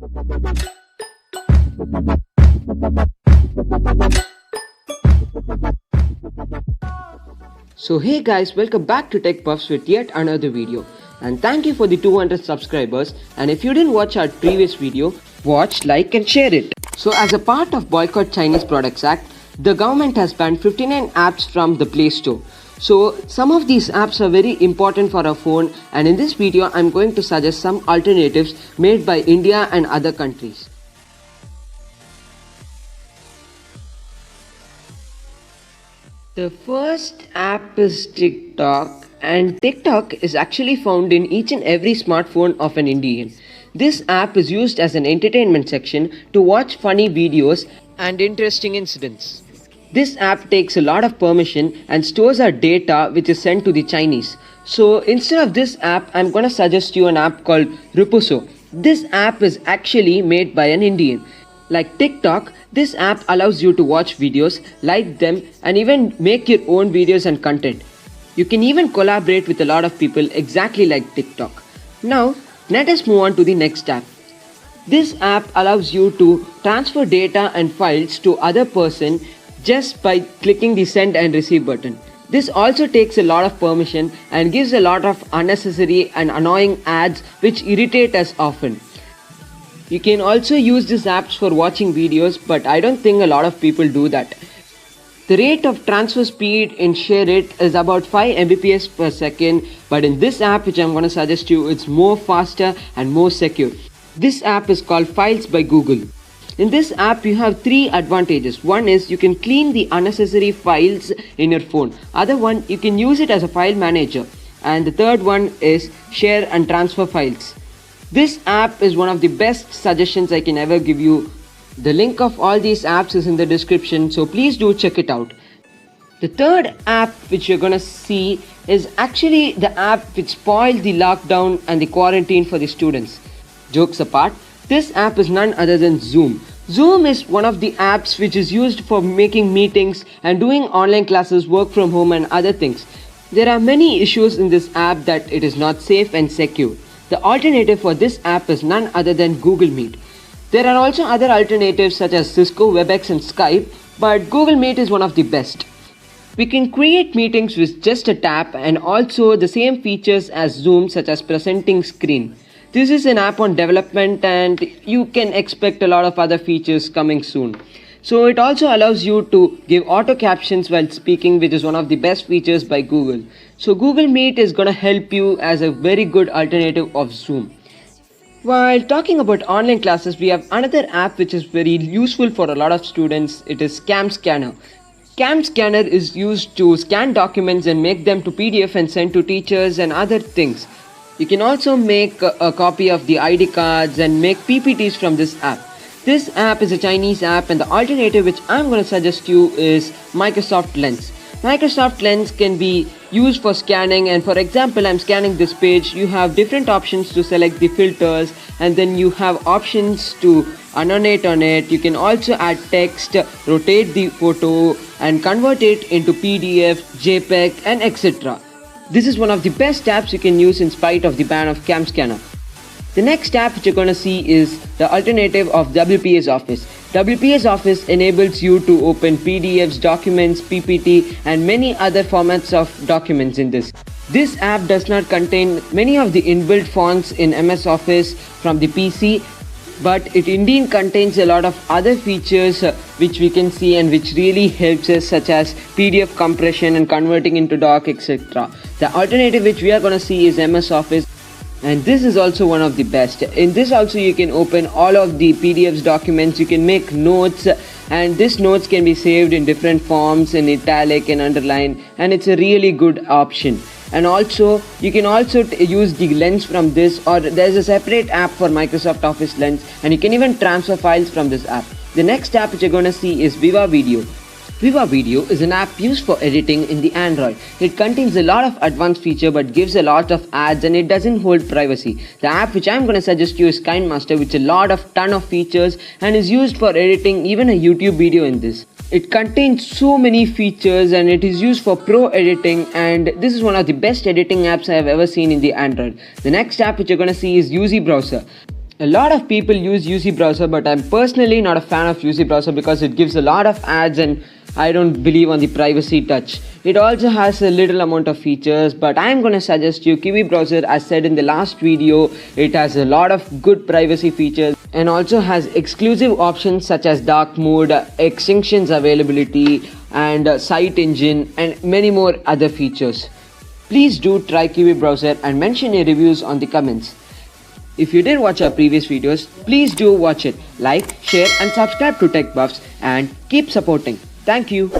So hey guys, welcome back to Tech Puffs with yet another video. And thank you for the 200 subscribers, and if you didn't watch our previous video, watch, like and share it. So as a part of Boycott Chinese Products Act, the government has banned 59 apps from the Play Store. So some of these apps are very important for our phone, and in this video I'm going to suggest some alternatives made by India and other countries. The first app is TikTok, and TikTok is actually found in each and every smartphone of an Indian. This app is used as an entertainment section to watch funny videos and interesting incidents. This app takes a lot of permission and stores our data which is sent to the Chinese. So instead of this app, I'm gonna suggest you an app called Rupuso. This app is actually made by an Indian. Like TikTok, this app allows you to watch videos, like them, and even make your own videos and content. You can even collaborate with a lot of people exactly like TikTok. Now, let us move on to the next app. This app allows you to transfer data and files to other person just by clicking the send and receive button. This also takes a lot of permission and gives a lot of unnecessary and annoying ads which irritate us often. You can also use these apps for watching videos, but I don't think a lot of people do that. The rate of transfer speed in ShareIt is about 5 Mbps per second, but in this app which I'm going to suggest you, it's more faster and more secure. This app is called Files by Google. In this app you have 3 advantages. One is you can clean the unnecessary files in your phone. Other one, you can use it as a file manager. And the third one is share and transfer files. This app is one of the best suggestions I can ever give you. The link of all these apps is in the description, so please do check it out. The third app which you're gonna see is actually the app which spoiled the lockdown and the quarantine for the students. Jokes apart, this app is none other than Zoom. Zoom is one of the apps which is used for making meetings and doing online classes, work from home and other things. There are many issues in this app that it is not safe and secure. The alternative for this app is none other than Google Meet. There are also other alternatives such as Cisco, WebEx and Skype, but Google Meet is one of the best. We can create meetings with just a tap and also the same features as Zoom, such as presenting screen. This is an app on development and you can expect a lot of other features coming soon. So it also allows you to give auto captions while speaking, which is one of the best features by Google. So Google Meet is going to help you as a very good alternative of Zoom. While talking about online classes, we have another app which is very useful for a lot of students. It is CamScanner. CamScanner is used to scan documents and make them to PDF and send to teachers and other things. You can also make a copy of the ID cards and make PPTs from this app. This app is a Chinese app, and the alternative which I'm going to suggest you is Microsoft Lens. Microsoft Lens can be used for scanning, and for example, I'm scanning this page. You have different options to select the filters, and then you have options to annotate on it. You can also add text, rotate the photo and convert it into PDF, JPEG and etc. This is one of the best apps you can use in spite of the ban of CamScanner. The next app which you're going to see is the alternative of WPS Office. WPS Office enables you to open PDFs, documents, PPT and many other formats of documents in this. This app does not contain many of the inbuilt fonts in MS Office from the PC, but it indeed contains a lot of other features which we can see and which really helps us, such as PDF compression and converting into doc, etc. The alternative which we are going to see is MS Office. And this is also one of the best. In this also you can open all of the PDFs, documents, you can make notes, and these notes can be saved in different forms, in italic and underline, and it's a really good option. And also you can also use the lens from this, or there's a separate app for Microsoft Office Lens, and you can even transfer files from this app. The next app which you're going to see is VIVAVIDEO. VIVAVIDEO is an app used for editing in the Android. It contains a lot of advanced feature but gives a lot of ads, and it doesn't hold privacy. The app which I'm going to suggest you is KINEMASTer, which is a ton of features and is used for editing even a YouTube video in this. It contains so many features and it is used for pro editing, and this is one of the best editing apps I have ever seen in the Android. The next app which you're going to see is UZ Browser. A lot of people use UC browser, but I'm personally not a fan of UC browser because it gives a lot of ads and I don't believe on the privacy touch. It also has a little amount of features, but I'm gonna suggest you KIWI browser. As said in the last video, it has a lot of good privacy features and also has exclusive options such as dark mode, extinctions availability, and site engine, and many more other features. Please do try KIWI browser and mention your reviews on the comments. If you did watch our previous videos, please do watch it. Like, share and subscribe to Tech Buffs and keep supporting. Thank you.